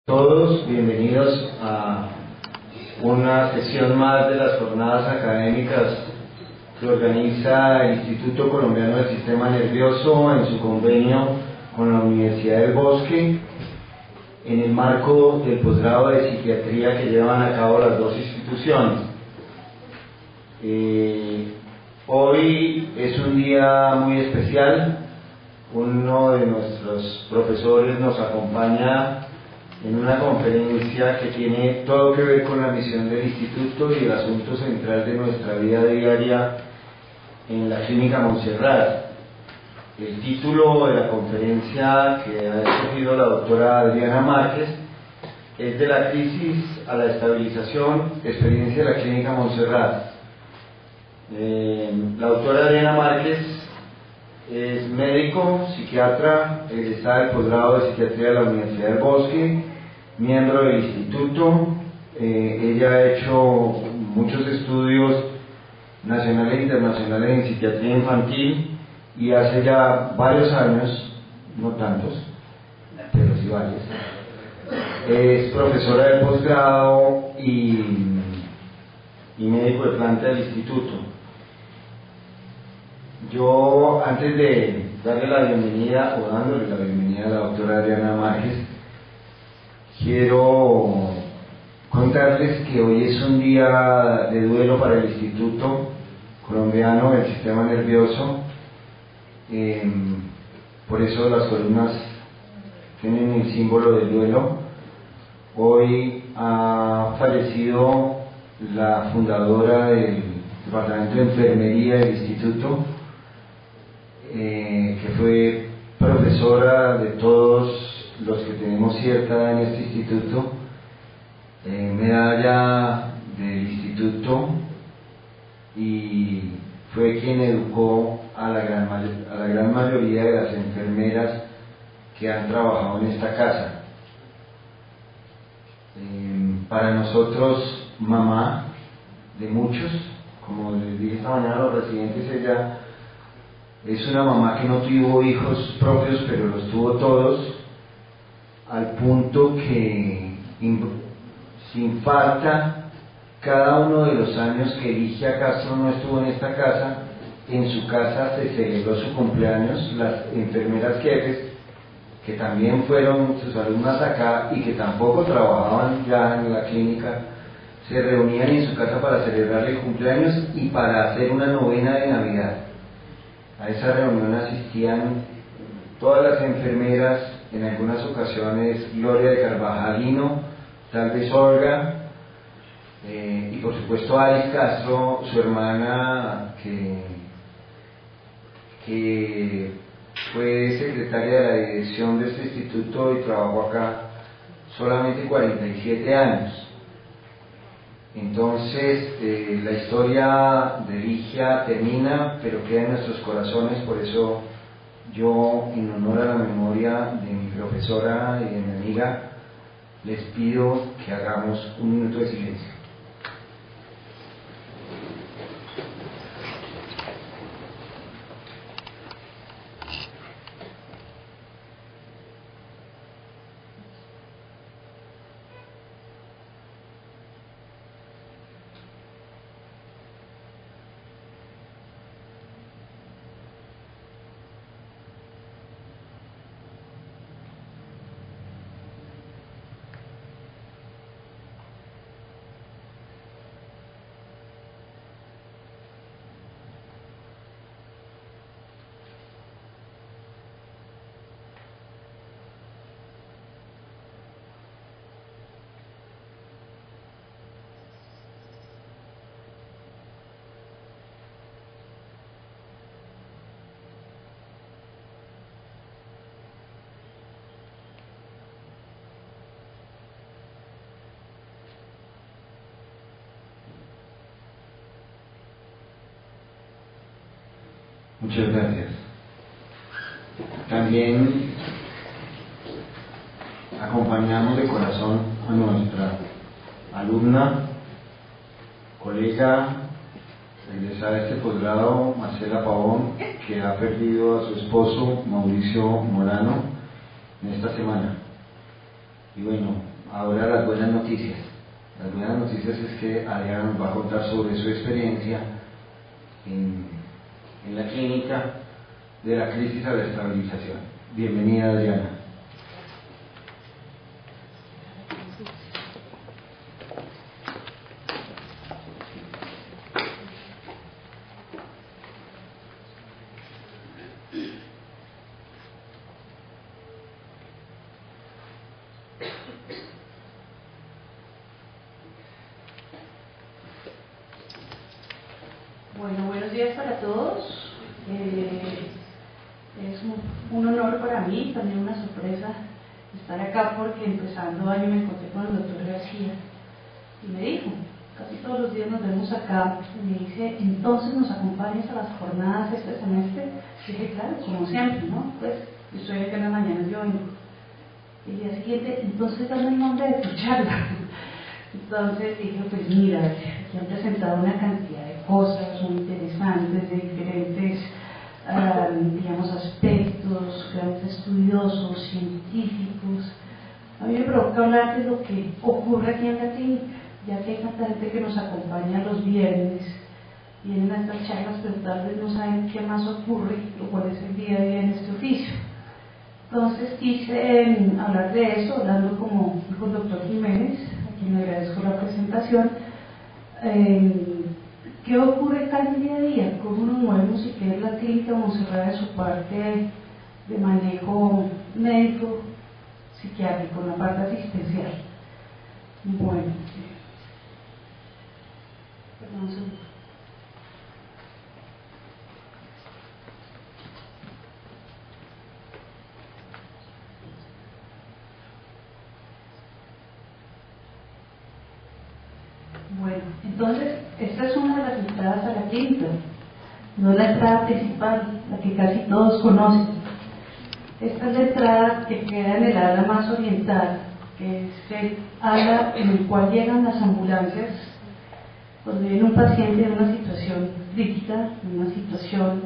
Todos bienvenidos a una sesión más de las jornadas académicas que organiza el Instituto Colombiano del Sistema Nervioso en su convenio con la Universidad del Bosque en el marco del posgrado de psiquiatría que llevan a cabo las dos instituciones. Hoy es un día muy especial. Uno de nuestros profesores nos acompaña en una conferencia que tiene todo que ver con la misión del instituto y el asunto central de nuestra vida diaria en la Clínica Montserrat. El título de la conferencia que ha escogido la doctora Adriana Márquez es De la crisis a la estabilización, experiencia de la Clínica Montserrat. La doctora Adriana Márquez es médico, psiquiatra, egresada del posgrado de psiquiatría de la Universidad del Bosque, miembro del instituto. Ella ha hecho muchos estudios nacionales e internacionales en psiquiatría infantil y hace ya varios años, no tantos, pero sí varios, es profesora de posgrado y médico de planta del instituto. Yo, antes de darle la bienvenida, o dándole la bienvenida a la doctora Adriana Márquez, quiero contarles que hoy es un día de duelo para el Instituto Colombiano del Sistema Nervioso. Por eso las columnas tienen el símbolo del duelo. Hoy ha fallecido la fundadora del Departamento de Enfermería del Instituto, que fue profesora de todos los que tenemos cierta edad en este instituto, medalla del instituto, y fue quien educó a la gran mayoría de las enfermeras que han trabajado en esta casa. Para nosotros, mamá de muchos, como les dije esta mañana a los residentes, ella es una mamá que no tuvo hijos propios, pero los tuvo todos, al punto que sin falta, cada uno de los años que Ligia Castro no estuvo en esta casa, en su casa se celebró su cumpleaños. Las enfermeras jefes, que también fueron sus alumnas acá y que tampoco trabajaban ya en la clínica, se reunían en su casa para celebrarle el cumpleaños y para hacer una novena de Navidad. A esa reunión asistían todas las enfermeras, en algunas ocasiones Gloria de Carvajalino, tal vez Olga, y por supuesto Alice Castro, su hermana, que fue secretaria de la dirección de este instituto y trabajó acá solamente 47 años. Entonces, la historia de Ligia termina, pero queda en nuestros corazones. Por eso yo, en honor a la memoria de mi profesora y de mi amiga, les pido que hagamos un minuto de silencio. Muchas gracias. También acompañamos de corazón a nuestra alumna, colega, egresada de este posgrado, Marcela Pavón, que ha perdido a su esposo, Mauricio Morano, en esta semana. Y bueno, ahora las buenas noticias. Las buenas noticias es que Adriana nos va a contar sobre su experiencia en la clínica de la crisis a la estabilización. Bienvenida, Adriana. Bueno, buenos días para todos. Es un honor para mí, también una sorpresa estar acá porque empezando año me encontré con el doctor García y me dijo, casi todos los días nos vemos acá, y me dice, entonces nos acompañas a las jornadas este semestre. Y dije, claro, como siempre, ¿no? Pues yo estoy acá en la mañana, yo vengo. Y el día siguiente, entonces dame el nombre de tu charla. Entonces dije, pues mira, aquí han presentado una cantidad de cosas muy interesantes, de diferentes, digamos, aspectos, grandes estudiosos, científicos. A mí me provoca hablar de lo que ocurre aquí en la clínica, ya que hay tanta gente que nos acompaña los viernes, vienen a estas charlas, pero tal vez no saben qué más ocurre, lo cual es el día a día en este oficio. Entonces quise hablar de eso, hablando como dijo el doctor Jiménez, a quien le agradezco la presentación. ¿Qué ocurre acá en el día a día? ¿Cómo nos movemos y qué es la clínica Montserrat de su parte de manejo médico, psiquiátrico, en la parte asistencial? Bueno, perdón un segundo. Bueno, entonces, esta es una de las entradas a la clínica, no es la entrada principal, la que casi todos conocen. Esta es la entrada que queda en el ala más oriental, que es el ala en el cual llegan las ambulancias, donde viene un paciente en una situación crítica, en una situación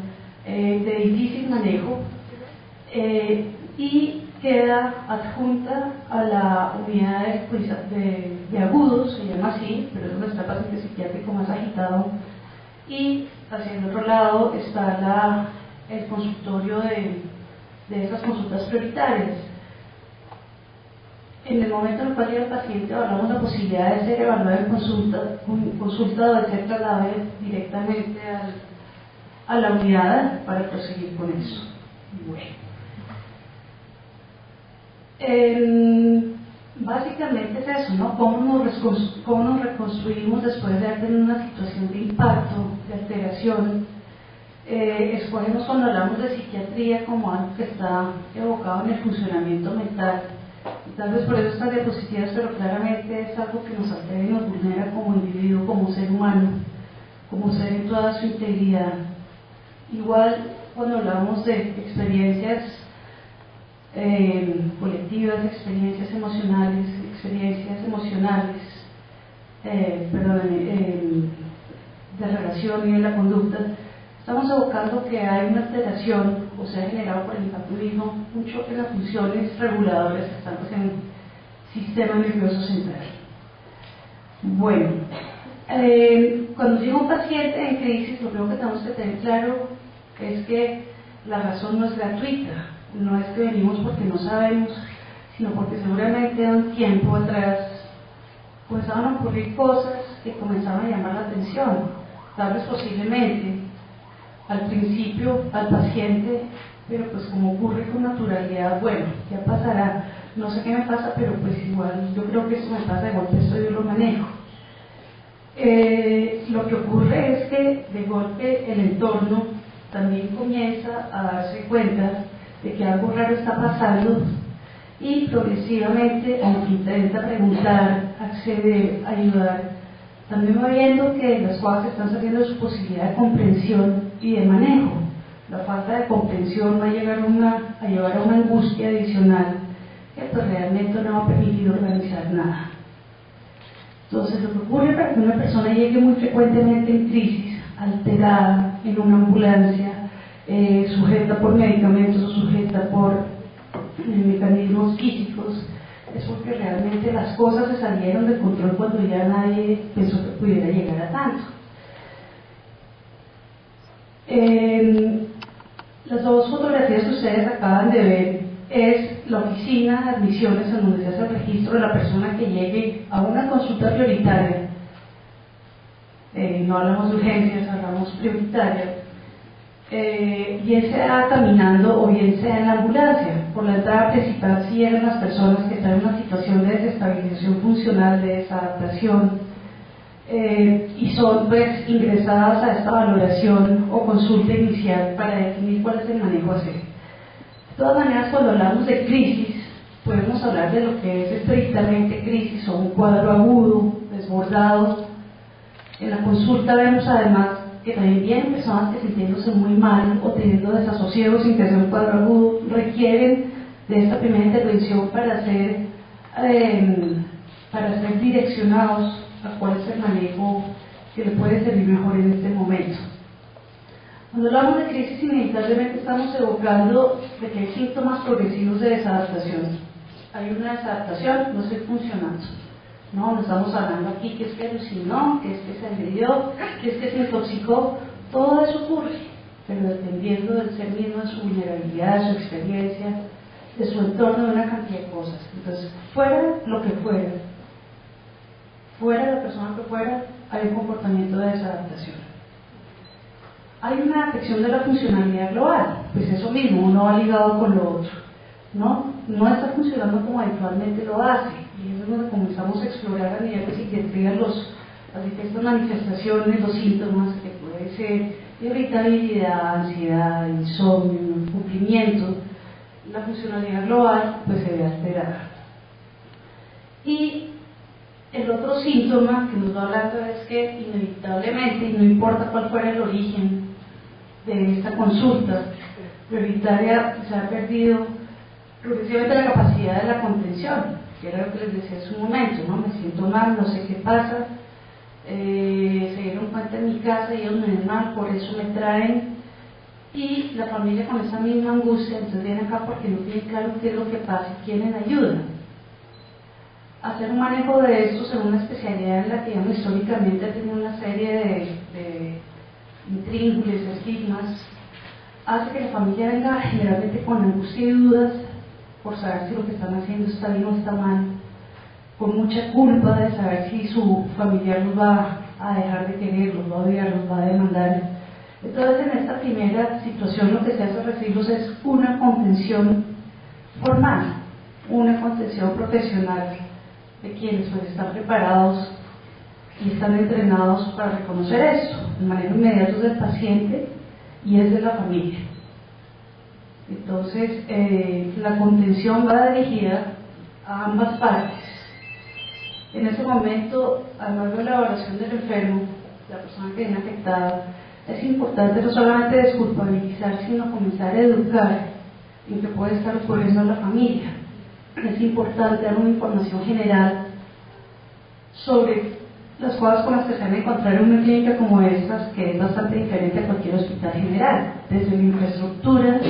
de difícil manejo, y queda adjunta a la unidad de agudos, se llama así, pero es donde está el paciente psiquiátrico más agitado, y hacia el otro lado está el consultorio de esas consultas prioritarias. En el momento en el cual llega el paciente, hablamos de la posibilidad de ser evaluado en consulta o de ser trasladado directamente a la unidad para proseguir con eso. Bueno. Básicamente es eso, ¿no? ¿Cómo nos reconstruimos después de haber tenido una situación de impacto, de alteración? Escogemos cuando hablamos de psiquiatría como algo que está evocado en el funcionamiento mental. Y tal vez por eso estas diapositivas, pero claramente es algo que nos altera y nos vulnera como individuo, como ser humano, como ser en toda su integridad. Igual cuando hablamos de experiencias colectivas, experiencias emocionales, de relación y de la conducta, estamos evocando que hay una alteración o se ha generado por el impacto mismo un choque en las funciones reguladoras que están en el sistema nervioso central. Bueno, cuando llega un paciente en crisis, lo primero que tenemos que tener claro es que la razón no es gratuita. No es que venimos porque no sabemos, sino porque seguramente de un tiempo atrás comenzaban a ocurrir cosas que comenzaban a llamar la atención. Tal vez posiblemente al principio al paciente, pero pues como ocurre con naturalidad, bueno, ya pasará, no sé qué me pasa, pero pues igual yo creo que esto me pasa de golpe, esto yo lo manejo. Lo que ocurre es que de golpe el entorno también comienza a darse cuenta de que algo raro está pasando y progresivamente, aunque intenta preguntar, acceder, ayudar, también va viendo que las cosas están saliendo de su posibilidad de comprensión y de manejo. La falta de comprensión va a llevar a llevar a una angustia adicional que pues realmente no va a permitir organizar nada. Entonces, lo que ocurre para que una persona llegue muy frecuentemente en crisis, alterada, en una ambulancia, sujeta por medicamentos o sujeta por mecanismos físicos, es porque realmente las cosas se salieron de control cuando ya nadie pensó que pudiera llegar a tanto. Las dos fotografías que ustedes acaban de ver es la oficina de admisiones en donde se hace el registro de la persona que llegue a una consulta prioritaria. No hablamos de urgencias, hablamos prioritaria. Bien sea caminando o bien sea en la ambulancia. Por la entrada principal sí eran las personas que están en una situación de desestabilización funcional, de desadaptación, y son pues ingresadas a esta valoración o consulta inicial para definir cuál es el manejo a hacer. De todas maneras, cuando hablamos de crisis, podemos hablar de lo que es estrictamente crisis o un cuadro agudo, desbordado. En la consulta vemos además que también vienen personas que sintiéndose muy mal o teniendo desasosiego sin que sea un cuadro agudo, requieren de esta primera intervención para ser direccionados a cuál es el manejo que le puede servir mejor en este momento. Cuando hablamos de crisis, inevitablemente estamos evocando de que hay síntomas progresivos de desadaptación. Hay una desadaptación, no estoy funcionando. No estamos hablando aquí que es que alucinó, que es que se agredió, que es que se intoxicó. Todo eso ocurre, pero dependiendo del ser mismo, de su vulnerabilidad, de su experiencia, de su entorno, de una cantidad de cosas. Entonces, fuera lo que fuera, fuera la persona que fuera, hay un comportamiento de desadaptación. Hay una afección de la funcionalidad global, pues eso mismo, uno va ligado con lo otro, no está funcionando como habitualmente lo hace, y eso es donde comenzamos a explorar a nivel de psiquiatría estas manifestaciones, los síntomas que puede ser irritabilidad, ansiedad, insomnio, incumplimiento. La funcionalidad global pues se ve alterada. Y el otro síntoma que nos va hablando es que inevitablemente, y no importa cuál fuera el origen de esta consulta prioritaria, se ha perdido progresivamente la capacidad de la contención, que era lo que les decía hace un momento, me siento mal, no sé qué pasa, se dieron cuenta en mi casa y ellos me ven mal, por eso me traen, y la familia con esa misma angustia, entonces vienen acá porque no tienen claro qué es lo que pasa y quieren ayuda. Hacer un manejo de estos en una especialidad en la que históricamente ha tenido una serie de intríngulis, estigmas, hace que la familia venga generalmente con angustia y dudas por saber si lo que están haciendo está bien o está mal, con mucha culpa de saber si su familiar los va a dejar de querer, los va a odiar, los va a demandar. Entonces, en esta primera situación lo que se hace recibirlos es una contención formal, una contención profesional de quienes pues están preparados y están entrenados para reconocer esto, el manejo inmediato del paciente y es de la familia. Entonces, la contención va dirigida a ambas partes. En ese momento, además de la evaluación del enfermo, la persona que viene afectada, es importante no solamente desculpabilizar, sino comenzar a educar en qué puede estar ocurriendo en la familia. Es importante dar una información general sobre las cosas con las que se van a encontrar en una clínica como estas, que es bastante diferente a cualquier hospital general, desde la infraestructura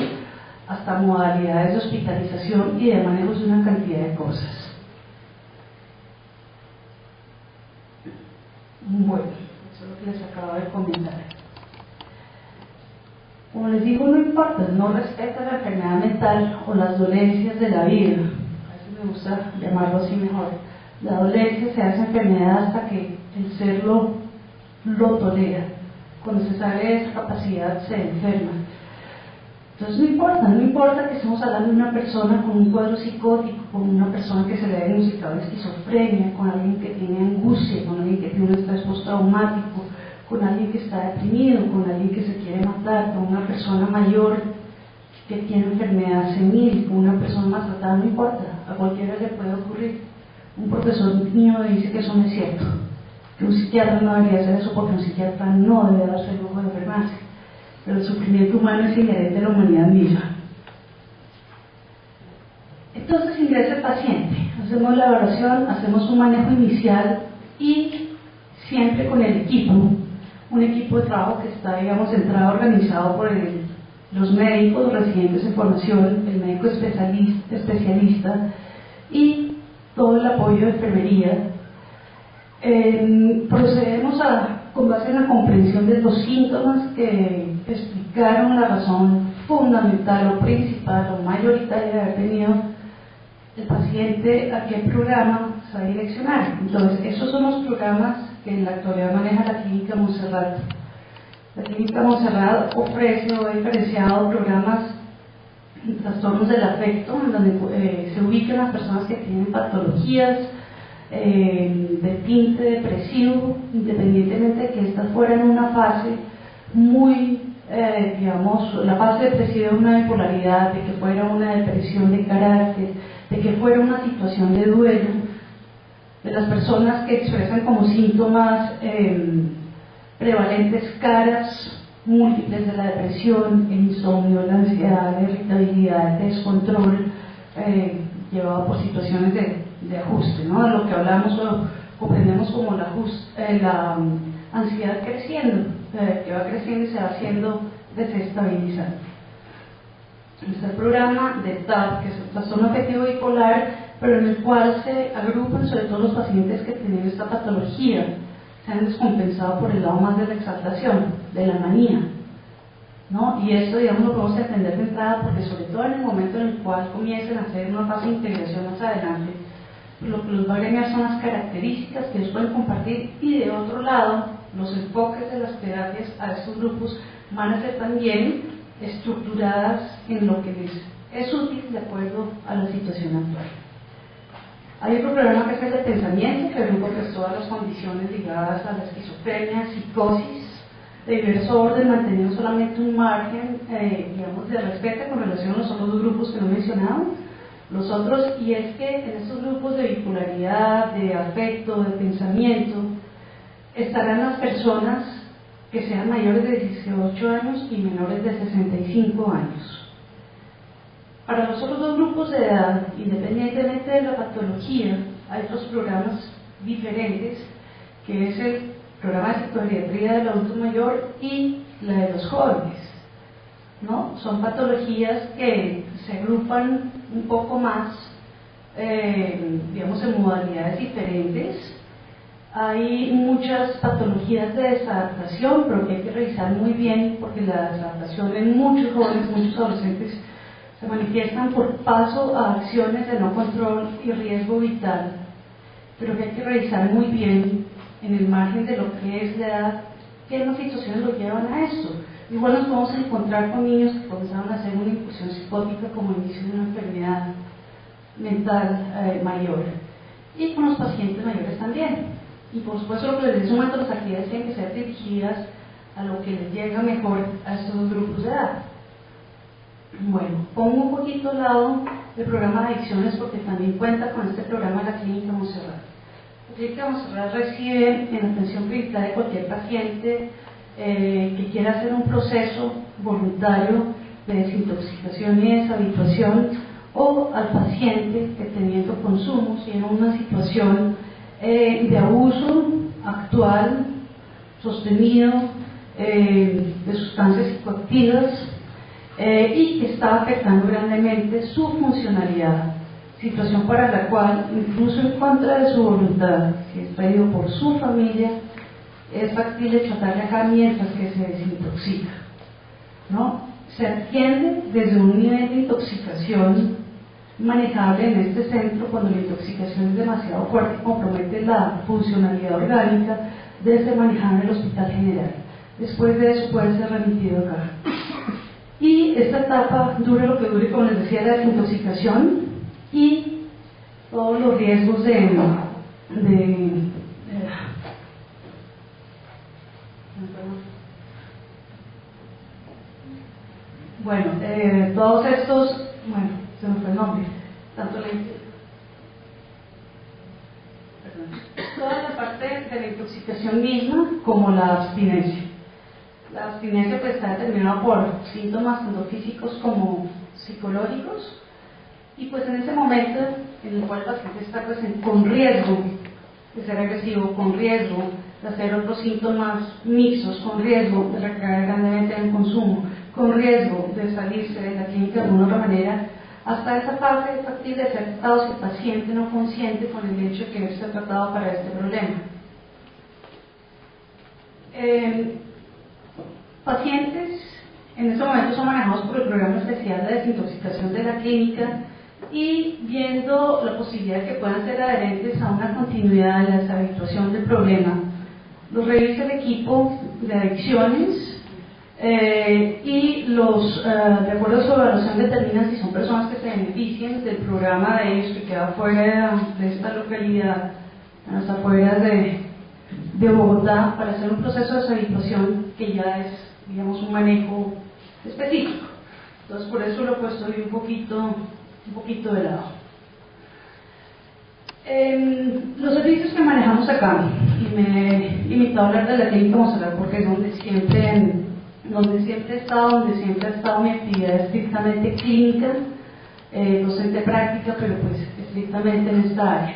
hasta modalidades de hospitalización y de manejos de una cantidad de cosas. Bueno, eso es lo que les acabo de comentar. Como les digo, no importa, no respeta la enfermedad mental o las dolencias de la vida, a veces me gusta llamarlo así mejor. La dolencia se hace enfermedad hasta que el ser lo tolera. Cuando se sale de esa capacidad se enferma. Entonces no importa que estemos hablando de una persona con un cuadro psicótico, con una persona que se le ha diagnosticado esquizofrenia, con alguien que tiene angustia, con alguien que tiene un estrés postraumático, con alguien que está deprimido, con alguien que se quiere matar, con una persona mayor que tiene enfermedad senil, con una persona maltratada, no importa, a cualquiera le puede ocurrir. Un profesor mío me dice que eso no es cierto, que un psiquiatra no debería hacer eso porque un psiquiatra no debe darse el lujo de enfermarse, pero el sufrimiento humano es inherente a la humanidad misma. Entonces ingresa el paciente, hacemos la evaluación, hacemos un manejo inicial y siempre con el equipo, un equipo de trabajo que está, digamos, centrado, organizado por los médicos residentes en formación, el médico especialista y todo el apoyo de enfermería. Procedemos con base en la comprensión de los síntomas que explicaron la razón fundamental o principal o mayoritaria de haber tenido el paciente a qué programa se va a direccionar. Entonces, esos son los programas que en la actualidad maneja la Clínica Montserrat. La Clínica Montserrat ofrece o ha diferenciado programas de trastornos del afecto, en donde se ubican las personas que tienen patologías de tinte depresivo, independientemente de que estas fueran una fase muy, digamos, la fase depresiva de una bipolaridad, de que fuera una depresión de carácter, de que fuera una situación de duelo, de las personas que expresan como síntomas prevalentes caras múltiples de la depresión, el insomnio, la ansiedad, la irritabilidad, el descontrol, llevado por situaciones de ajuste, ¿no? De lo que hablamos o comprendemos como la ansiedad creciendo, que va creciendo y se va haciendo desestabilizante. Está el programa de TAB, que es el trastorno afectivo bipolar, pero en el cual se agrupan sobre todo los pacientes que tienen esta patología, se han descompensado por el lado más de la exaltación, de la manía, ¿no? Y esto, digamos, lo podemos entender de entrada porque sobre todo en el momento en el cual comiencen a hacer una fase de integración más adelante, lo que los va a agremiar son las características que ellos pueden compartir, y de otro lado, los enfoques de las terapias a estos grupos van a ser también estructuradas en lo que les es útil de acuerdo a la situación actual. Hay otro programa que es el de pensamiento, que agrupa pues todas las condiciones ligadas a la esquizofrenia, psicosis, de diverso orden, manteniendo solamente un margen, digamos, de respeto con relación a los otros dos grupos que no he mencionado. Los otros, y es que en estos grupos de bipolaridad, de afecto, de pensamiento, estarán las personas que sean mayores de 18 años y menores de 65 años. Para los otros dos grupos de edad, independientemente de la patología, hay otros programas diferentes, que es el programa de psicogeriatría del adulto mayor y la de los jóvenes, ¿no? Son patologías que se agrupan un poco más, digamos, en modalidades diferentes. Hay muchas patologías de desadaptación, pero que hay que revisar muy bien, porque la desadaptación en muchos jóvenes, muchos adolescentes, se manifiestan por paso a acciones de no control y riesgo vital, pero que hay que revisar muy bien en el margen de lo que es la edad, qué más situaciones lo llevan a esto. Igual nos podemos encontrar con niños que comenzaron a hacer una incursión psicótica como inicio de una enfermedad mental mayor, y con los pacientes mayores también. Y por supuesto, lo que les decía, un momento, las actividades tienen que ser dirigidas a lo que les llega mejor a estos dos grupos de edad. Bueno, pongo un poquito al lado el programa de adicciones porque también cuenta con este programa de la Clínica Montserrat. La Clínica Montserrat recibe en atención prioritaria de cualquier paciente que quiera hacer un proceso voluntario de desintoxicación y deshabituación, o al paciente que teniendo consumos y en una situación de abuso actual, sostenido, de sustancias psicoactivas, y que está afectando grandemente su funcionalidad, situación para la cual, incluso en contra de su voluntad, si es pedido por su familia, es factible tratarle acá mientras que se desintoxica, ¿no? Se atiende desde un nivel de intoxicación manejable en este centro cuando la intoxicación es demasiado fuerte y compromete la funcionalidad orgánica, debe ser manejado en el Hospital General. Después de eso puede ser remitido acá. Y esta etapa dure lo que dure, como les decía, la desintoxicación y todos los riesgos todos estos, se me fue el nombre, tanto toda la parte de la intoxicación misma como la abstinencia. La abstinencia pues está determinada por síntomas tanto físicos como psicológicos, y pues en ese momento en el cual el paciente está pues con riesgo de ser agresivo, con riesgo de hacer otros síntomas mixtos, con riesgo de recaer grandemente en el consumo, con riesgo de salirse de la clínica de alguna otra manera, hasta esa fase es factible de ser tratado si el paciente no consciente con el hecho de que debe ser tratado para este problema. Pacientes en este momento son manejados por el programa especial de desintoxicación de la clínica y viendo la posibilidad de que puedan ser adherentes a una continuidad en la deshabituación del problema. Los revisa el equipo de adicciones y los, de acuerdo a su evaluación, determinan si son personas que se beneficien del programa de ellos que queda fuera de esta localidad, a las afueras de Bogotá, para hacer un proceso de deshabituación que ya es, digamos, un manejo específico. Entonces, por eso lo he puesto hoy un poquito de lado. Los servicios que manejamos acá, y me he limitado a hablar de la clínica Monserrat porque es donde siempre he estado, donde siempre ha estado mi actividad estrictamente clínica, docente práctica, pero pues estrictamente en esta área.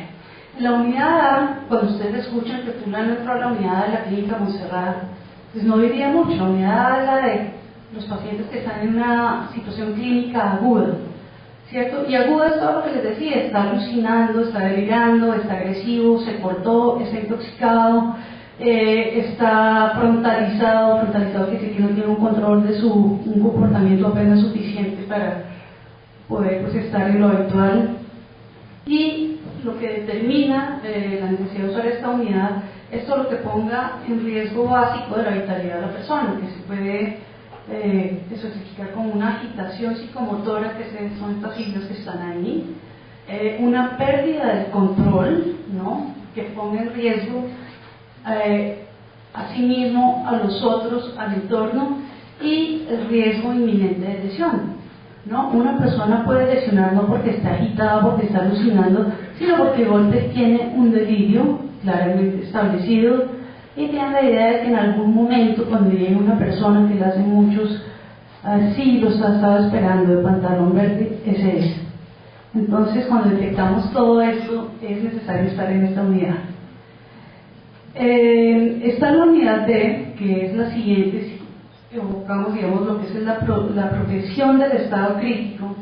En la unidad A, cuando ustedes escuchan que fulano entró a la unidad de la clínica Monserrat, pues no diría mucho. La unidad A es la de los pacientes que están en una situación clínica aguda, ¿cierto? Y aguda es todo lo que les decía: está alucinando, está delirando, está agresivo, se cortó, está intoxicado, está frontalizado quiere decir que no tiene un control de un comportamiento apenas suficiente para poder pues estar en lo habitual. Y lo que determina la necesidad de usar esta unidad es todo lo que ponga en riesgo básico de la vitalidad de la persona, que se puede especificar como una agitación psicomotora, que son estas siglas que están ahí, una pérdida del control, ¿no?, que ponga en riesgo a sí mismo, a los otros, al entorno, y el riesgo inminente de lesión, ¿no? Una persona puede lesionar no porque está agitada, porque está alucinando, sino porque de golpe tiene un delirio claramente establecido y tiene la idea de que en algún momento, cuando llegue una persona que le hace muchos siglos ha estado esperando de pantalón verde, ese es. Entonces, cuando detectamos todo esto, es necesario estar en esta unidad. Está la unidad D, que es la siguiente, si evocamos, digamos, lo que es la progresión del estado crítico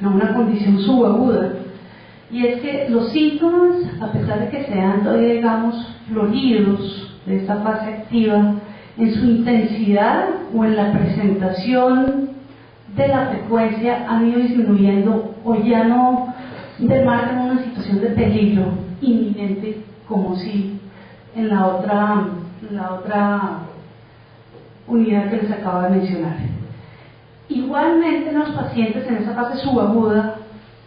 a una condición subaguda, y es que los síntomas, a pesar de que sean todavía, digamos, floridos de esta fase activa, en su intensidad o en la presentación de la frecuencia han ido disminuyendo, o ya no demarcan una situación de peligro inminente como si en la otra unidad que les acabo de mencionar. Igualmente, los pacientes en esa fase subaguda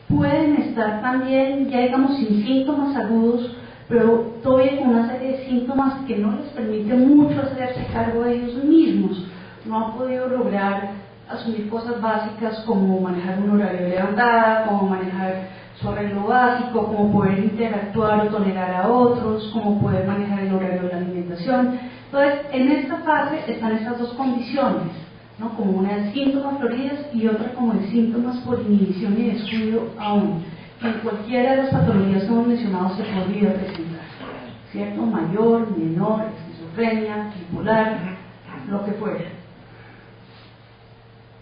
pueden estar también, ya digamos, sin síntomas agudos, pero todavía con una serie de síntomas que no les permiten mucho hacerse cargo de ellos mismos. No han podido lograr asumir cosas básicas como manejar un horario de levantada, como manejar su arreglo básico, como poder interactuar o tolerar a otros, como poder manejar el horario de la alimentación. Entonces, en esta fase están estas dos condiciones, ¿no?, como una de síntomas floridas y otra como de síntomas por inhibición y descuido aún. En cualquiera de las patologías que hemos mencionado se podría presentar, ¿cierto? Mayor, menor, esquizofrenia, bipolar, lo que fuera.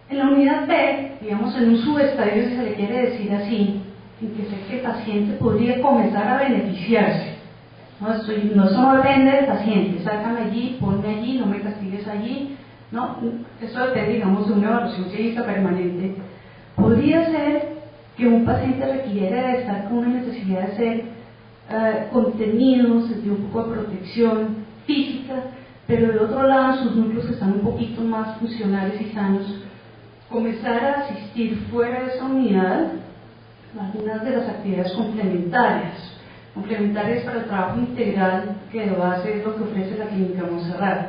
En la unidad B, digamos, en un subestadio, si se le quiere decir así, en que sé que el paciente podría comenzar a beneficiarse. No, eso no depende del paciente: sácame allí, ponme allí, no me castigues allí. No, eso depende, digamos, de una evaluación clínica permanente. Podría ser que un paciente requiera de estar con una necesidad de ser contenido, sentir un poco de protección física, pero de otro lado, sus núcleos que están un poquito más funcionales y sanos, comenzar a asistir fuera de esa unidad a algunas de las actividades complementarias para el trabajo integral que de base es lo que ofrece la clínica Monserrat,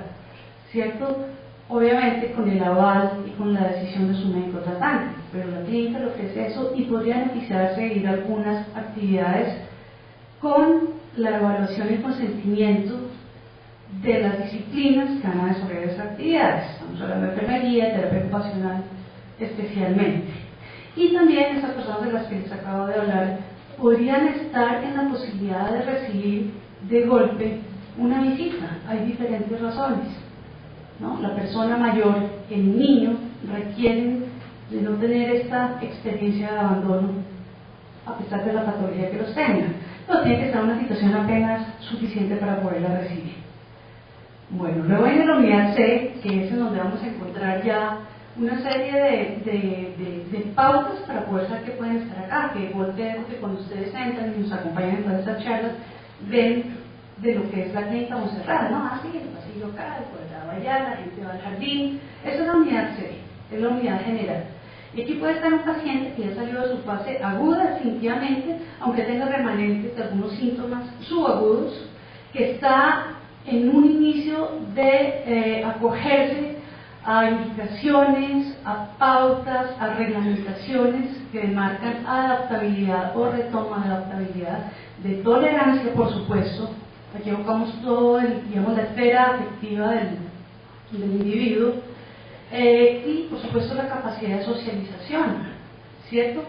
¿cierto? Obviamente con el aval y con la decisión de su médico tratante, pero la clínica le ofrece eso y podría beneficiarse de ir a algunas actividades con la evaluación y consentimiento de las disciplinas que van a desarrollar esas actividades. Estamos hablando de enfermería, terapia ocupacional especialmente. Y también esas personas de las que les acabo de hablar podrían estar en la posibilidad de recibir de golpe una visita. Hay diferentes razones, ¿no? La persona mayor, el niño, requieren de no tener esta experiencia de abandono, a pesar de la patología que los tenga. No tiene que estar en una situación apenas suficiente para poderla recibir. Bueno, luego viene la unidad C, que es en donde vamos a encontrar ya una serie de pautas para poder saber que pueden estar acá, que que cuando ustedes entran y nos acompañan en todas estas charlas, ven de lo que es la clínica Monserrat, ¿no? Así, el pasillo acá, el cuadrado allá, la gente va al jardín. Esa es la unidad C, es la unidad general. Y aquí puede estar un paciente que ya salió de su fase aguda, definitivamente, aunque tenga remanentes de algunos síntomas subagudos, que está en un inicio de acogerse a indicaciones, a pautas, a reglamentaciones que demarcan adaptabilidad o retoma de adaptabilidad, de tolerancia, por supuesto. Aquí evocamos todo, digamos, la esfera afectiva del individuo, y por supuesto la capacidad de socialización, ¿cierto?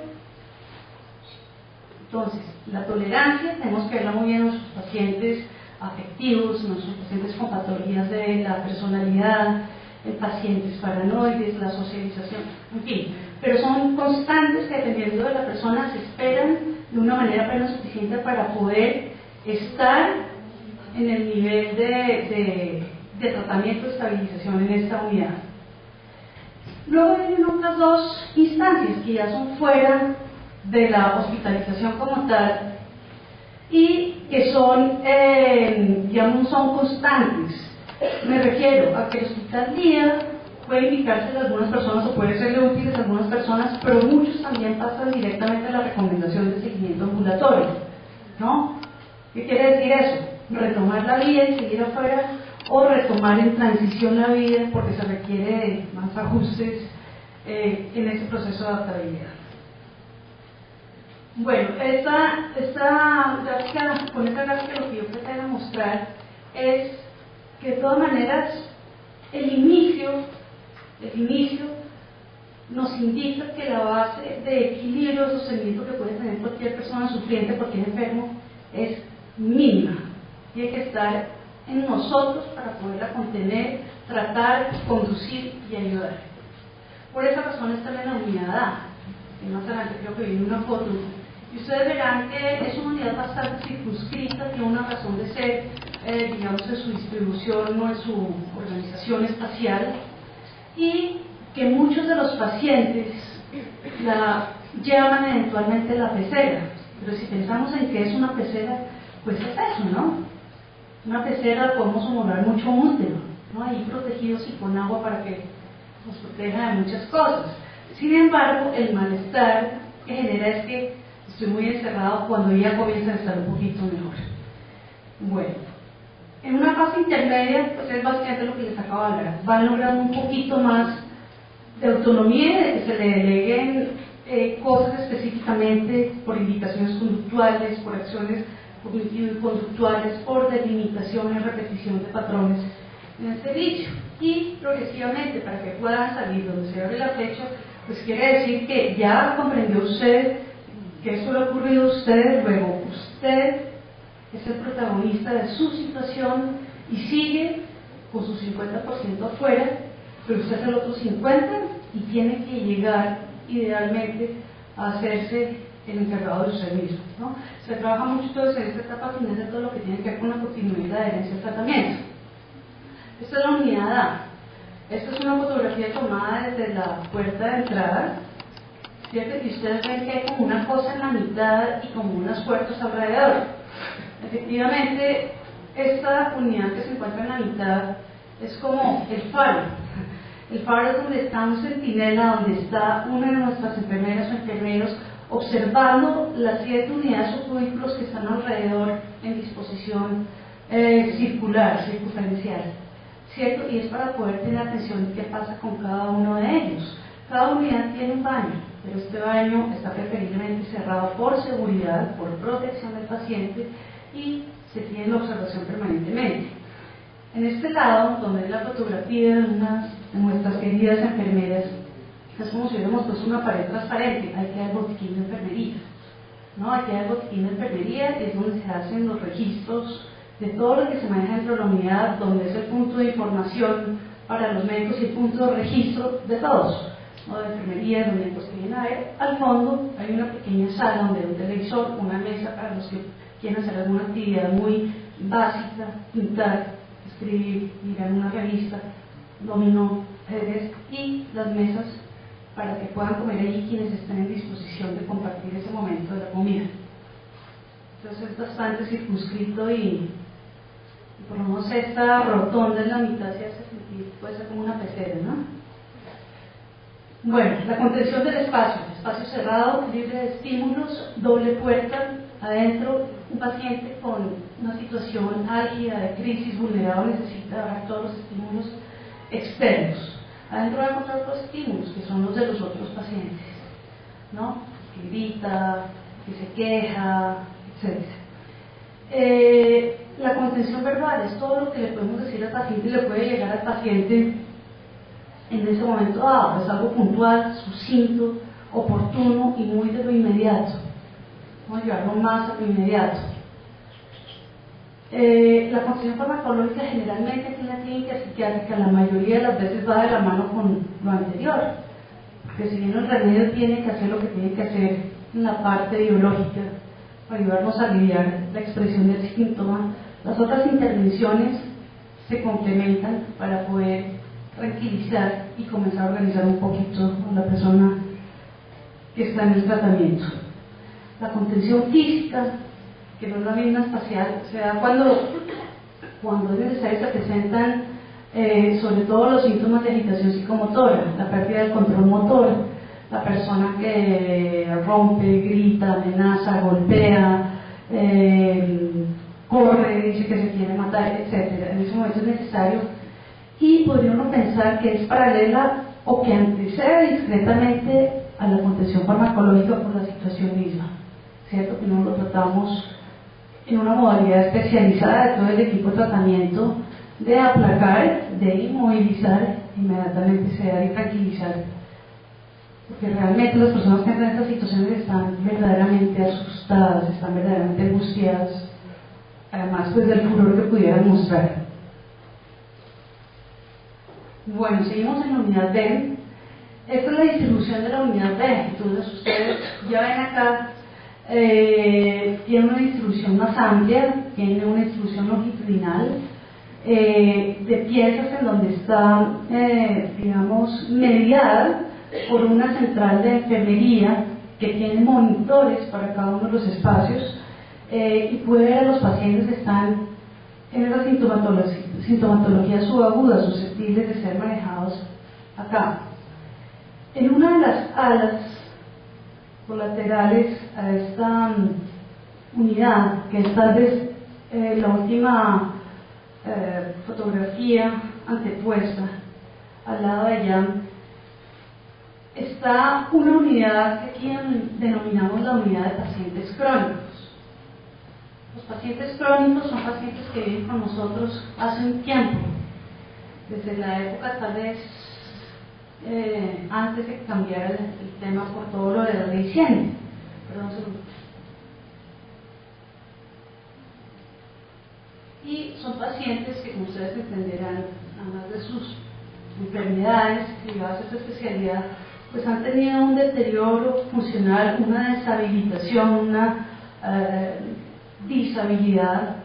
Entonces, la tolerancia tenemos que verla muy bien en nuestros pacientes afectivos, nuestros pacientes con patologías de la personalidad, en pacientes paranoides, la socialización, en fin, pero son constantes que dependiendo de la persona se esperan de una manera apenas suficiente para poder estar en el nivel de tratamiento, de estabilización en esta unidad. Luego vienen otras dos instancias que ya son fuera de la hospitalización como tal y que son, digamos, son constantes. Me refiero a que el hospital día puede indicarse a algunas personas o puede serle útiles a algunas personas, pero muchos también pasan directamente a la recomendación de seguimiento ambulatorio, ¿no? ¿Qué quiere decir eso? Retomar la vida y seguir afuera, o retomar en transición la vida porque se requiere de más ajustes en ese proceso de adaptabilidad. Bueno, esta gráfica, con esta gráfica lo que yo pretendo mostrar es que de todas maneras el inicio nos indica que la base de equilibrio o sostenimiento que puede tener cualquier persona sufriente, cualquier enfermo, es mínima. Tiene que estar en nosotros para poderla contener, tratar, conducir y ayudar. Por esa razón está en la unidad A, que más adelante creo que viene una foto, y ustedes verán que es una unidad bastante circunscrita, tiene una razón de ser, digamos, en su distribución o en su organización espacial, y que muchos de los pacientes la llaman eventualmente la pecera, pero si pensamos en qué es una pecera, pues es eso, ¿no? Una pecera podemos homologar mucho útero, ¿no? Ahí protegidos y con agua para que nos proteja de muchas cosas. Sin embargo, el malestar que genera es que estoy muy encerrado cuando ya comienza a estar un poquito mejor. Bueno, en una fase intermedia, pues es básicamente lo que les acabo de hablar. Van logrando un poquito más de autonomía, de que se le deleguen cosas específicamente por indicaciones conductuales, por acciones cognitivo-conductuales, por delimitación y repetición de patrones en el servicio. Y progresivamente, para que puedan salir donde se abre la flecha, pues quiere decir que ya comprendió usted que eso le ha ocurrido a usted, luego usted es el protagonista de su situación y sigue con su 50% afuera, pero usted es el otro 50% y tiene que llegar idealmente a hacerse el encargado de usted mismo, ¿no? Se trabaja mucho entonces en esta etapa final de todo lo que tiene que ver con la continuidad de herencia del tratamiento. Esta es la unidad A. Esta es una fotografía tomada desde la puerta de entrada, ¿cierto? Y ustedes ven que hay como una cosa en la mitad y como unas puertas alrededor. Efectivamente, esta unidad que se encuentra en la mitad es como el faro. El faro es donde está un centinela, donde está una de nuestras enfermeras o enfermeros observando las 7 unidades o cubículos que están alrededor en disposición circular, circunferencial, ¿cierto? Y es para poder tener atención en qué pasa con cada uno de ellos. Cada unidad tiene un baño, pero este baño está preferiblemente cerrado por seguridad, por protección del paciente, y se tiene la observación permanentemente. En este lado, donde es la fotografía de unas de nuestras queridas enfermeras, es como si hubiéramos puesto una pared transparente. Hay que dar botiquín de enfermería, ¿no? Hay que dar botiquín de enfermería, es donde se hacen los registros de todo lo que se maneja dentro de la unidad, donde es el punto de información para los médicos y el punto de registro de todos. o de enfermería, donde pues que vienen a ver. Al fondo hay una pequeña sala donde hay un televisor, una mesa para los que quieren hacer alguna actividad muy básica, pintar, escribir, mirar una revista, dominó, ajedrez, y las mesas para que puedan comer allí quienes estén en disposición de compartir ese momento de la comida. Entonces es bastante circunscrito y por lo menos esta rotonda en la mitad se hace sentir, puede ser como una pecera, ¿no? Bueno, la contención del espacio cerrado, libre de estímulos, doble puerta, adentro un paciente con una situación álgida de crisis, vulnerable, necesita agarrar todos los estímulos externos. Adentro va a encontrar otros estímulos, que son los de los otros pacientes, ¿no? Que grita, que se queja, etc. La contención verbal es todo lo que le podemos decir al paciente y le puede llegar al paciente en ese momento dado. Es algo puntual, sucinto, oportuno y muy de lo inmediato. Vamos a llevarlo más a lo inmediato. La contención farmacológica generalmente aquí en la clínica psiquiátrica la mayoría de las veces va de la mano con lo anterior, porque si bien el remedio tiene que hacer lo que tiene que hacer en la parte biológica para ayudarnos a aliviar la expresión del síntoma, las otras intervenciones se complementan para poder tranquilizar y comenzar a organizar un poquito a la persona que está en el tratamiento. La contención física, que no es la misma espacial, se da cuando es necesario, se presentan sobre todo los síntomas de agitación psicomotora, la pérdida del control motor, la persona que rompe, grita, amenaza, golpea, corre, dice que se quiere matar, etc. En ese momento es necesario, y podría uno pensar que es paralela o que antecede discretamente a la contención farmacológica por la situación misma, ¿cierto? Que no lo tratamos en una modalidad especializada de todo el equipo de tratamiento, de aplacar, de inmovilizar, inmediatamente sedar y tranquilizar, porque realmente las personas que entran en estas situaciones están verdaderamente asustadas, están verdaderamente angustiadas, además pues del furor que pudieran mostrar. Bueno, seguimos en la unidad B. Esta es la distribución de la unidad B. Entonces ustedes ya ven acá, tiene una distribución más amplia, tiene una distribución longitudinal de piezas en donde está, digamos, mediada por una central de enfermería que tiene monitores para cada uno de los espacios y puede ver a los pacientes que están en esa sintomatología subaguda, susceptibles de ser manejados acá. En una de las alas colaterales a esta unidad, que es tal vez la última fotografía antepuesta, al lado de allá, está una unidad que aquí denominamos la unidad de pacientes crónicos. Los pacientes crónicos son pacientes que viven con nosotros hace un tiempo, desde la época tal vez antes de que cambiara el tema por todo lo de la ley 100. Perdón un segundo. Y son pacientes que, como ustedes entenderán, además de sus enfermedades derivadas de esta especialidad, pues han tenido un deterioro funcional, una deshabilitación, una disabilidad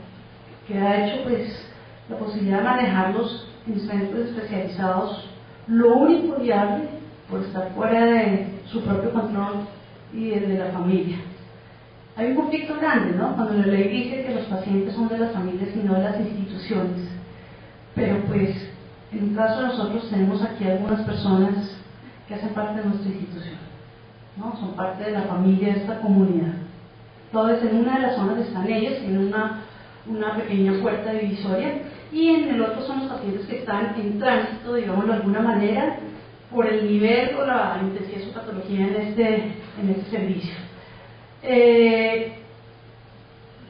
que ha hecho pues la posibilidad de manejarlos en centros especializados lo único viable por estar fuera de su propio control y el de la familia. Hay un conflicto grande, ¿no? Cuando la ley dice que los pacientes son de las familias y no de las instituciones, pero pues en un caso nosotros tenemos aquí algunas personas que hacen parte de nuestra institución, ¿no? Son parte de la familia de esta comunidad. Entonces en una de las zonas están ellos, en una pequeña puerta divisoria, y en el otro son los pacientes que están en tránsito, digámoslo de alguna manera, por el nivel o la intensidad de su patología en este servicio.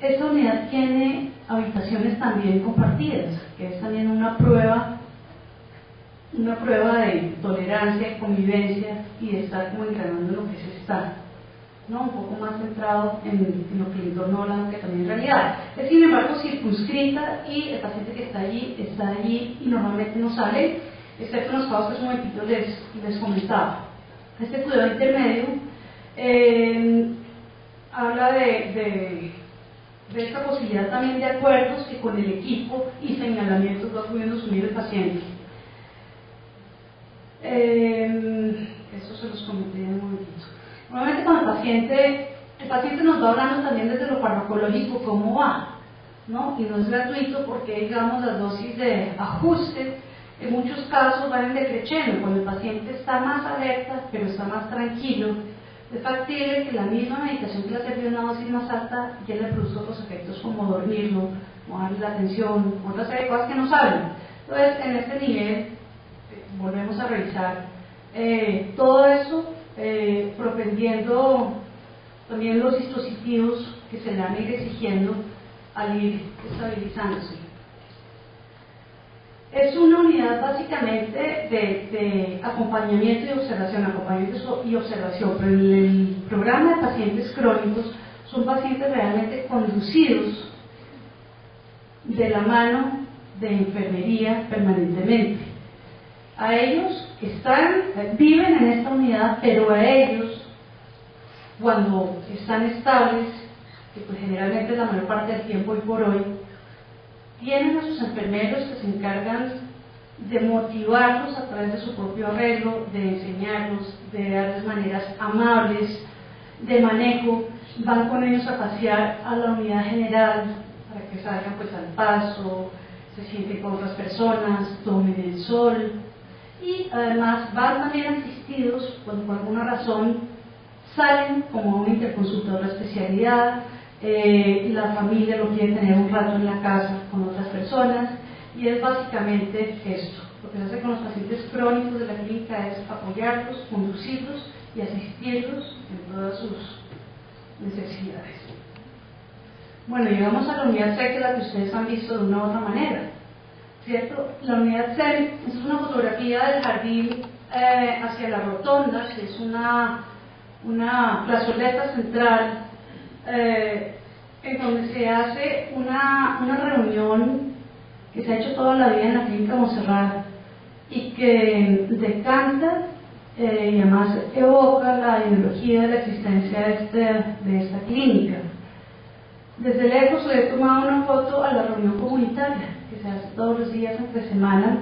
Esta unidad tiene habitaciones también compartidas, que es también una prueba de tolerancia, convivencia y de estar como entrenando lo que es estar, ¿no? Un poco más centrado en lo que el entorno habla, que también en realidad es sin embargo circunscrita, y el paciente que está allí y normalmente no sale, excepto en los casos que un momentito les comentaba. Este cuidado intermedio habla de esta posibilidad también de acuerdos que con el equipo y señalamientos va pudiendo asumir el paciente. Eso se los comenté en un momentito. Normalmente con el paciente nos va hablando también desde lo farmacológico cómo va, ¿no? Y no es gratuito porque, digamos, las dosis de ajuste en muchos casos van decreciendo. Cuando el paciente está más alerta, pero está más tranquilo, es factible que la misma medicación que le ha servido una dosis más alta ya le produce otros efectos como dormirlo, o darle la atención, otra serie de cosas que no saben. Entonces, en este nivel, volvemos a revisar todo eso, propendiendo también los dispositivos que se le van a ir exigiendo al ir estabilizándose. Es una unidad básicamente de acompañamiento y observación, pero el programa de pacientes crónicos son pacientes realmente conducidos de la mano de enfermería permanentemente. A ellos viven en esta unidad, pero a ellos, cuando están estables, que pues generalmente es la mayor parte del tiempo hoy por hoy, tienen a sus enfermeros que se encargan de motivarlos a través de su propio arreglo, de enseñarlos, de darles maneras amables de manejo, van con ellos a pasear a la unidad general para que salgan pues al paso, se sienten con otras personas, tomen el sol, y además van también asistidos cuando por alguna razón salen como a una interconsulta de otra especialidad, la familia lo quiere tener un rato en la casa con otras personas, y es básicamente esto. Lo que se hace con los pacientes crónicos de la clínica es apoyarlos, conducirlos y asistirlos en todas sus necesidades. Bueno, llegamos a la unidad C, que es la que ustedes han visto de una u otra manera, ¿cierto? La unidad C es una fotografía del jardín hacia la rotonda, que es una plazoleta central en donde se hace una reunión que se ha hecho toda la vida en la clínica Montserrat y que decanta y además evoca la ideología de la existencia de esta clínica. Desde lejos le he tomado una foto a la reunión comunitaria que se hace todos los días entre semana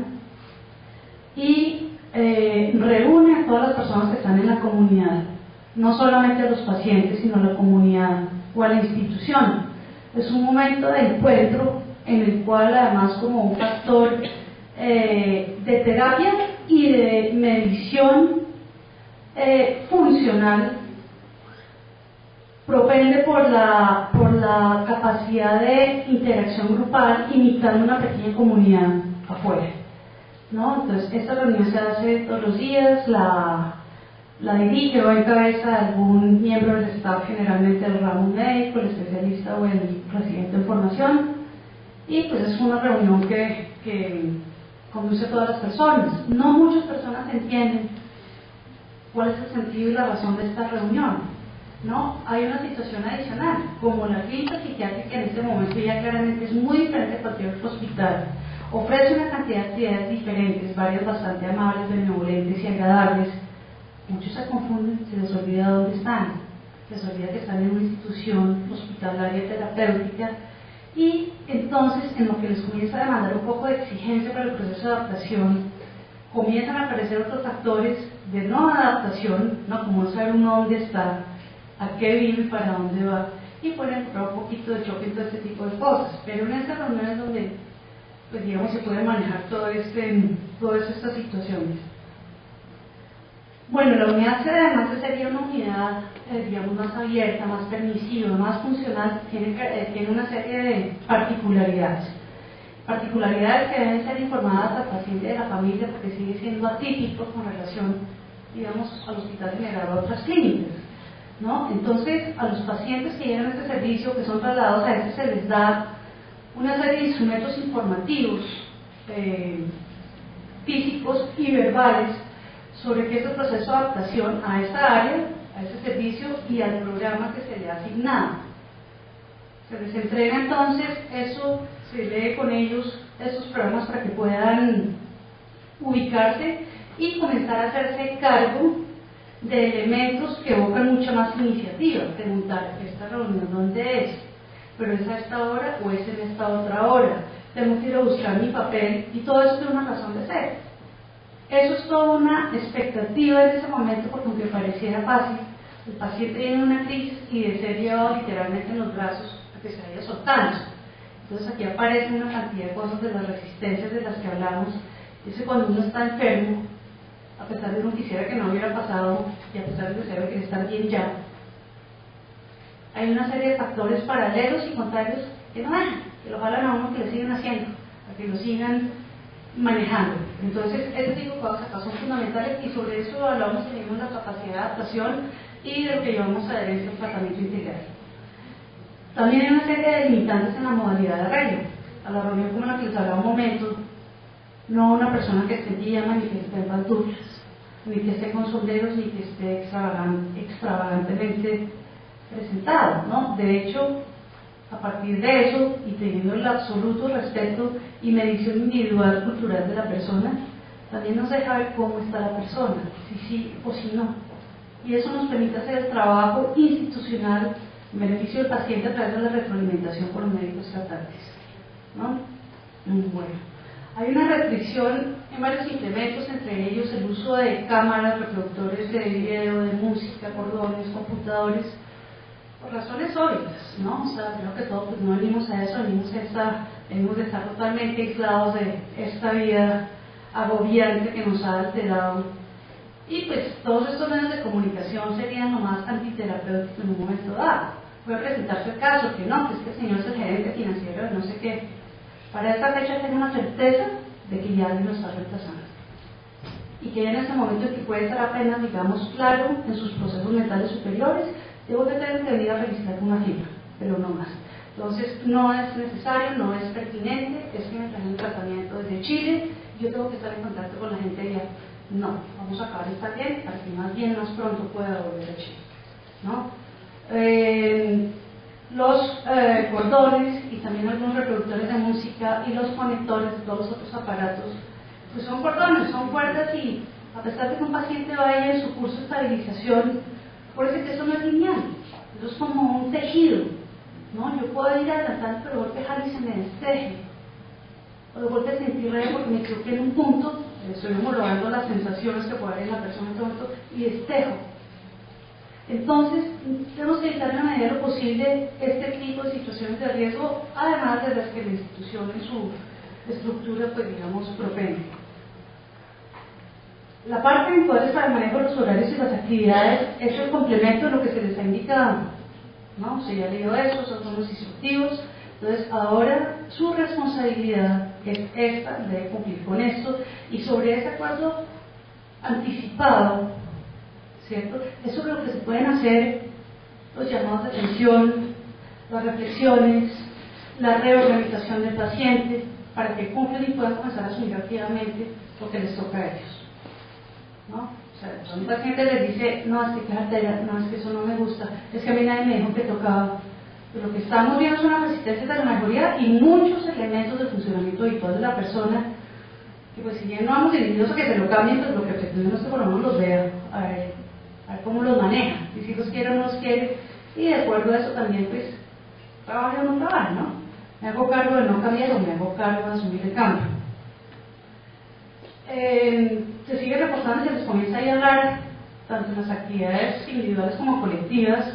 y reúne a todas las personas que están en la comunidad, no solamente a los pacientes, sino a la comunidad o a la institución. Es un momento de encuentro en el cual, además, como un factor de terapia y de medición funcional, propende por la capacidad de interacción grupal, imitando una pequeña comunidad afuera, ¿no? Entonces, esta reunión se hace todos los días, la dirige o encabeza algún miembro del staff, generalmente el ramo médico, el especialista o el residente en formación, y pues es una reunión que conduce a todas las personas. No muchas personas entienden cuál es el sentido y la razón de esta reunión, ¿no? Hay una situación adicional, como la clínica psiquiátrica en este momento ya claramente es muy diferente a cualquier otro hospital, ofrece una cantidad de actividades diferentes, varias bastante amables, benevolentes y agradables. Muchos se confunden, se les olvida dónde están, se les olvida que están en una institución hospitalaria terapéutica, y entonces en lo que les comienza a demandar un poco de exigencia para el proceso de adaptación, comienzan a aparecer otros factores de no adaptación, ¿no? Como no saber uno dónde está, a qué vive y para dónde va, y pueden encontrar un poquito de choque en todo este tipo de cosas. Pero en estas reuniones donde, pues digamos, se puede manejar todas estas situaciones. Bueno, la unidad C además sería una unidad, digamos, más abierta, más permisiva, más funcional, tiene una serie de particularidades. Particularidades que deben ser informadas al paciente de la familia porque sigue siendo atípico con relación, digamos, al hospital general o a otras clínicas, ¿no? Entonces, a los pacientes que llegan a este servicio, que son trasladados a este, se les da una serie de instrumentos informativos, físicos y verbales, sobre qué es el proceso de adaptación a esta área, a este servicio y al programa que se le ha asignado. Se les entrega entonces eso, se lee con ellos esos programas para que puedan ubicarse y comenzar a hacerse cargo de elementos que evocan mucha más iniciativa, preguntar, ¿esta reunión dónde es? ¿Pero es a esta hora o es en esta otra hora? Tengo que ir a buscar mi papel, y todo eso tiene una razón de ser. Eso es toda una expectativa en ese momento, porque aunque pareciera fácil, el paciente tiene una crisis y de ser llevado literalmente en los brazos a que se vaya soltando. Entonces aquí aparecen una cantidad de cosas de las resistencias de las que hablamos. Dice, cuando uno está enfermo, a pesar de que uno quisiera que no hubiera pasado y a pesar de que uno quiere estar bien ya, hay una serie de factores paralelos y contrarios que no dejan, que lo jalan a uno, que le siguen haciendo, a que lo sigan manejando. Entonces, este tipo de cosas acá son fundamentales, y sobre eso hablamos en la capacidad de adaptación y de lo que llamamos adherencia al tratamiento integral. También hay una serie de limitantes en la modalidad de arreglo. A la reunión como la que les hablaba un momento, no una persona que esté en pijama, ni que esté en pantuflas, ni que esté con sombreros, ni que esté extravagantemente presentado, ¿no? De hecho, a partir de eso, y teniendo el absoluto respeto y medición individual cultural de la persona, también nos deja ver cómo está la persona, si sí o si no. Y eso nos permite hacer el trabajo institucional en beneficio del paciente a través de la retroalimentación con los médicos tratantes, ¿no? Bueno, hay una restricción en varios implementos, entre ellos el uso de cámaras, reproductores de video, de música, cordones, computadores, por razones obvias, ¿no? O sea, creo que todos pues, no venimos a eso, venimos de estar totalmente aislados de esta vida agobiante que nos ha alterado. Y pues todos estos medios de comunicación serían lo más antiterapéuticos en un momento dado. Puede presentarse el caso que no, que es que el señor es el gerente financiero de no sé qué. Para esta fecha tengo una certeza de que ya alguien lo está reemplazando. Y que ya en ese momento en que puede estar apenas, digamos, claro en sus procesos mentales superiores, debo que tener que venir a registrar una firma, pero no más. Entonces, no es necesario, no es pertinente, es que me traen un tratamiento desde Chile, yo tengo que estar en contacto con la gente allá. No, vamos a acabar de estar bien, para que más bien más pronto pueda volver a Chile, ¿no? Los cordones y también algunos reproductores de música y los conectores de todos los otros aparatos, pues son cordones, son cuerdas, y a pesar de que un paciente vaya en su curso de estabilización, acuérdense que eso no es lineal, eso es como un tejido, ¿no? Yo puedo ir adelantando, pero de golpe jalo y se me desteje, o de golpe sentir reo porque me equivoqué en un punto, estoy homologando las sensaciones que puede haber en la persona en este momento y destejo. Entonces, tenemos que evitar en la medida de lo posible este tipo de situaciones de riesgo, además de las que la institución en su estructura, pues digamos, propende. La parte eventual para el manejo de los horarios y las actividades es el complemento de lo que se les ha indicado, ¿no? Se ya ha leído eso, son los instructivos. Entonces, ahora su responsabilidad es esta, debe cumplir con esto, y sobre ese acuerdo anticipado, ¿cierto? Eso es lo que se pueden hacer, los llamados de atención, las reflexiones, la reorganización del paciente, para que cumplan y puedan comenzar a asumir activamente lo que les toca a ellos, ¿no? O sea, cuando un paciente les dice, no, es que cartera, no, es que eso no me gusta, es que a mí nadie me dijo que tocaba. Pero lo que estamos viendo es una resistencia de la mejoría y muchos elementos del funcionamiento habitual de la persona, que pues si bien no vamos dirigidos a que se lo cambien, pues lo que pretendemos es que por lo menos los vea, a ver cómo los maneja, y si los quiere o no los quiere, y de acuerdo a eso también pues trabaja o no trabaja, ¿no? Me hago cargo de no cambiar o me hago cargo de asumir el cambio. Se sigue reportando, se les comienza a hablar tanto en las actividades individuales como colectivas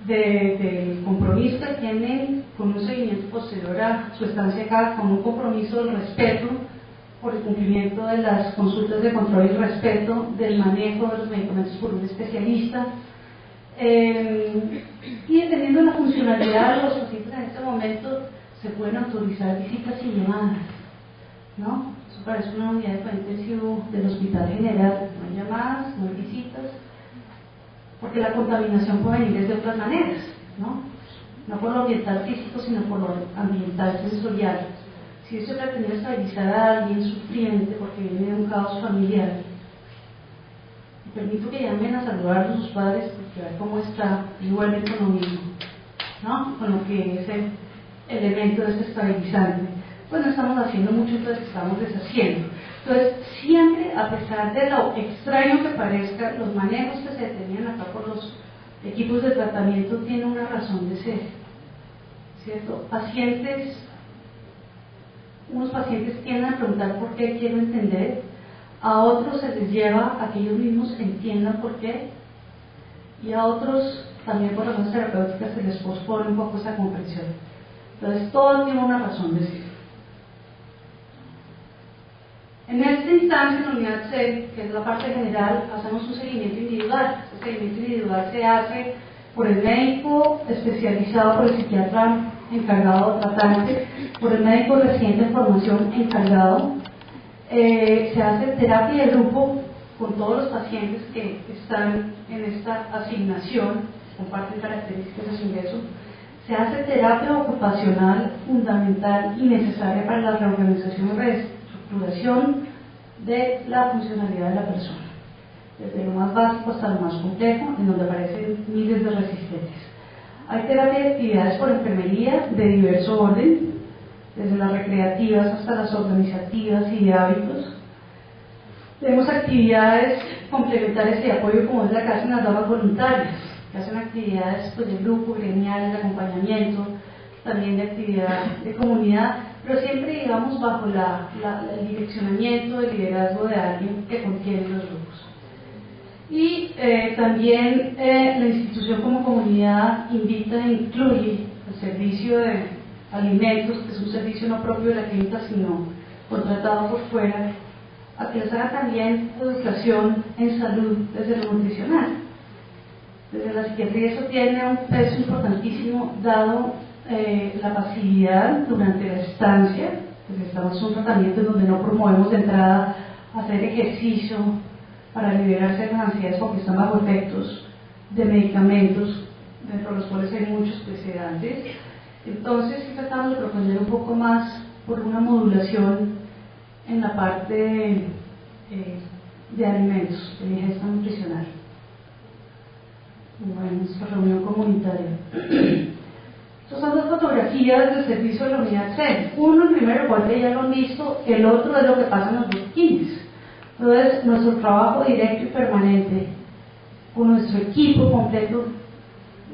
del compromiso que tienen con un seguimiento posterior a su estancia acá, con un compromiso del respeto por el cumplimiento de las consultas de control y respeto del manejo de los medicamentos por un especialista, y dependiendo de la funcionalidad de los pacientes en este momento se pueden autorizar visitas y llamadas, ¿no? Eso parece una unidad de cuidado intensivo del Hospital General, no hay llamadas, no hay visitas, porque la contaminación puede venir de otras maneras, no por lo ambiental físico, sino por lo ambiental sensorial. Si eso pretende estabilizar a alguien sufriente porque viene de un caos familiar, y permito que llamen a saludar a sus padres porque ver cómo está, y vuelven con lo mismo, ¿no? Con lo que es el elemento desestabilizante. Pues no estamos haciendo mucho, entonces estamos deshaciendo. Entonces, siempre, a pesar de lo extraño que parezca, los manejos que se tenían acá por los equipos de tratamiento tienen una razón de ser, ¿cierto? Unos pacientes tienden a preguntar por qué, quiero entender, a otros se les lleva a que ellos mismos entiendan por qué, y a otros también por razones terapéuticas se les pospone un poco esa comprensión. Entonces, todo tiene una razón de ser. En esta instancia, en la unidad C, que es la parte general, hacemos un seguimiento individual. Este seguimiento individual se hace por el médico especializado, por el psiquiatra encargado tratante, por el médico residente en formación encargado. Se hace terapia de grupo con todos los pacientes que están en esta asignación, comparten características de su ingreso. Se hace terapia ocupacional fundamental y necesaria para la reorganización y reestructuración de la funcionalidad de la persona, desde lo más básico hasta lo más complejo, en donde aparecen miles de resistencias. Hay terapia de actividades por enfermería de diverso orden, desde las recreativas hasta las organizativas y de hábitos. Tenemos actividades complementarias y de apoyo, como es la que hacen las damas voluntarias, que hacen actividades pues, de grupo, gremiales, de acompañamiento, también de actividad de comunidad, pero siempre digamos bajo el direccionamiento, el liderazgo de alguien que contiene los grupos. Y también la institución como comunidad invita e incluye el servicio de alimentos, que es un servicio no propio de la clínica, sino contratado por fuera, a que les haga también educación en salud desde lo nutricional. Desde la psiquiatría eso tiene un peso importantísimo, dado la pasividad durante la estancia, pues estamos en un tratamiento en donde no promovemos de entrada hacer ejercicio para liberarse de las ansiedades porque están bajo efectos de medicamentos, dentro de los cuales hay muchos sedantes. Entonces sí tratamos de proponer un poco más por una modulación en la parte de alimentos, de ingesta nutricional. Bueno, nuestra reunión comunitaria. Estas son dos fotografías del servicio de la unidad C. Uno, el primero, cual ya lo han visto, el otro es lo que pasa en los botiquines. Entonces, nuestro trabajo directo y permanente con nuestro equipo completo,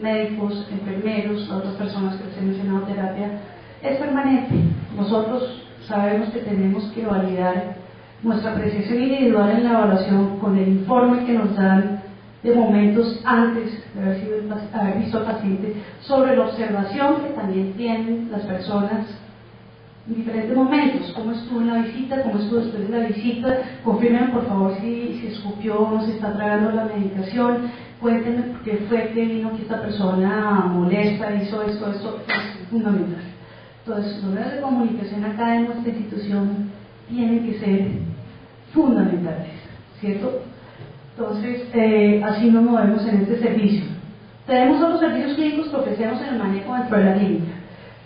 médicos, enfermeros, otras personas que les he mencionado terapia, es permanente. Nosotros sabemos que tenemos que validar nuestra apreciación individual en la evaluación con el informe que nos dan de momentos antes de haber visto al paciente, sobre la observación que también tienen las personas en diferentes momentos, cómo estuvo en la visita, cómo estuvo después de la visita, confirmen por favor si escupió o no se está tragando la medicación, cuéntenme por qué fue que vino que esta persona molesta, hizo esto, es fundamental. Entonces, los medios de comunicación acá en nuestra institución tienen que ser fundamentales, ¿cierto? Entonces, así nos movemos en este servicio. Tenemos otros servicios clínicos que ofrecemos en el manejo dentro de la clínica.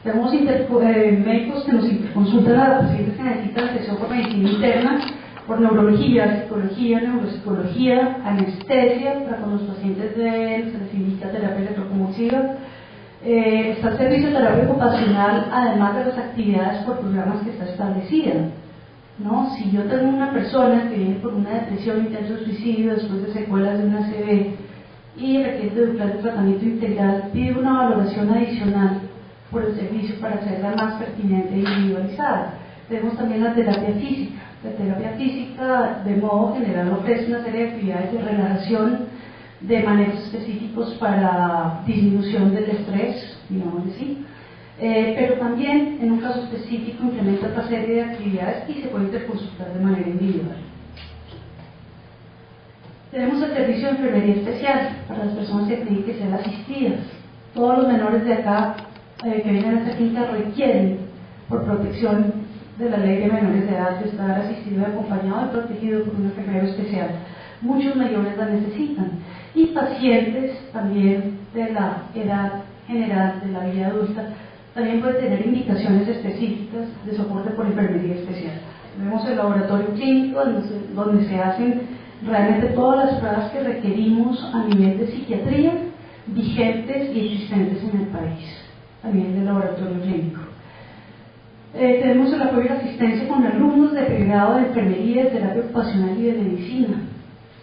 Tenemos médicos que nos consultan a los pacientes que necesitan atención por medicina interna, por neurología, psicología, neuropsicología, anestesia, para con los pacientes se les indica terapia electroconvulsiva. Está el servicio de terapia ocupacional, además de las actividades por programas que está establecida, ¿no? Si yo tengo una persona que viene por una depresión, intento de suicidio después de secuelas de una ACV y requiere de un plan de tratamiento integral, pide una valoración adicional por el servicio para hacerla más pertinente e individualizada. Tenemos también la terapia física. La terapia física, de modo general, ofrece una serie de actividades de relajación, de manejos específicos para disminución del estrés, digamos así. Pero también, en un caso específico, implementa otra serie de actividades y se puede interconsultar de manera individual. Tenemos el servicio de enfermería especial para las personas que tienen que ser asistidas. Todos los menores de acá que vienen a esta clínica requieren, por protección de la ley de menores de edad, de estar asistido y acompañado y protegido por un enfermero especial. Muchos mayores la necesitan. Y pacientes también de la edad general, de la vida adulta, también pueden tener indicaciones específicas de soporte por enfermería especial. Tenemos el laboratorio clínico donde se hacen realmente todas las pruebas que requerimos a nivel de psiquiatría, vigentes y existentes en el país, a nivel del laboratorio clínico. Tenemos el apoyo y la asistencia con alumnos de pregrado de enfermería, de terapia ocupacional y de medicina,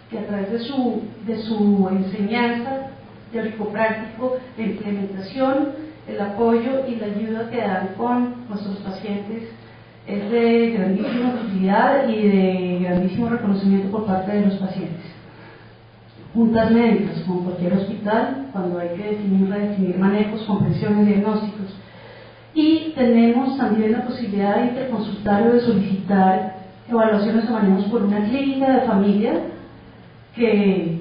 que a través de su enseñanza teórico-práctico, de implementación, el apoyo y la ayuda que dan con nuestros pacientes es de grandísima utilidad y de grandísimo reconocimiento por parte de los pacientes. Juntas médicas, como cualquier hospital, cuando hay que redefinir manejos, comprensiones, diagnósticos. Y tenemos también la posibilidad de interconsultar o de solicitar evaluaciones o manejos por una clínica de familia que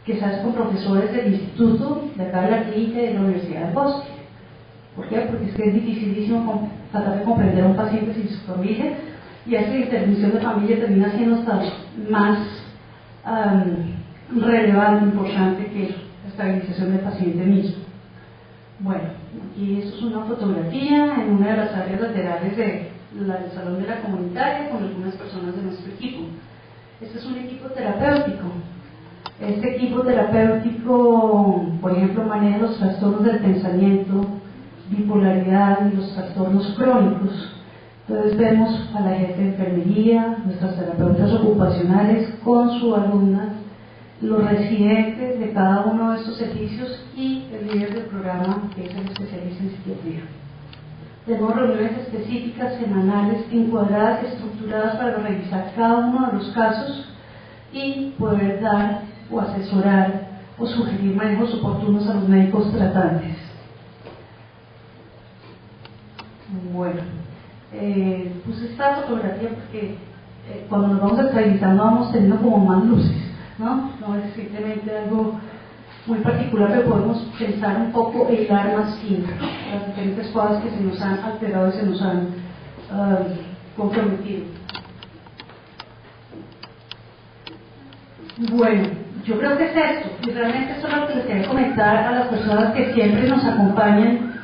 se hace con profesores del instituto, de acá de la clínica y de la Universidad del Bosque. ¿Por qué? Porque es que es dificilísimo tratar de comprender a un paciente sin su familia, y esa intervención de familia termina siendo hasta más relevante, importante que la estabilización del paciente mismo. Bueno, aquí esto es una fotografía en una de las áreas laterales del salón de la comunitaria con algunas personas de nuestro equipo. Este es un equipo terapéutico. Este equipo terapéutico, por ejemplo, maneja los trastornos del pensamiento, bipolaridad y los trastornos crónicos. Entonces vemos a la jefe de enfermería, nuestras terapeutas ocupacionales con su alumna, los residentes de cada uno de estos servicios y el líder del programa, que es el especialista en psiquiatría. Tenemos reuniones específicas, semanales, encuadradas y estructuradas para revisar cada uno de los casos y poder dar o asesorar o sugerir manejos oportunos a los médicos tratantes. Bueno, puse esta fotografía porque cuando nos vamos estabilizando vamos teniendo como más luces, ¿no? No es simplemente algo muy particular, pero podemos pensar un poco e hilar más fino las diferentes cosas que se nos han alterado y se nos han comprometido. Bueno, yo creo que es esto, y realmente esto es lo que les quería comentar a las personas que siempre nos acompañan.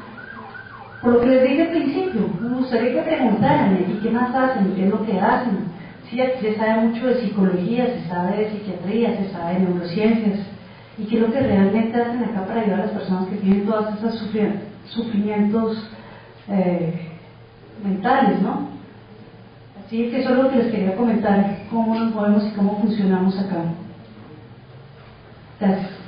Por lo que les dije al principio, me gustaría que preguntaran, ¿y qué más hacen? ¿Qué es lo que hacen? Sí, aquí se sabe mucho de psicología, se sabe de psiquiatría, se sabe de neurociencias, y qué es lo que realmente hacen acá para ayudar a las personas que tienen todos esos sufrimientos mentales, ¿no? Así que eso es lo que les quería comentar, cómo nos movemos y cómo funcionamos acá. Gracias.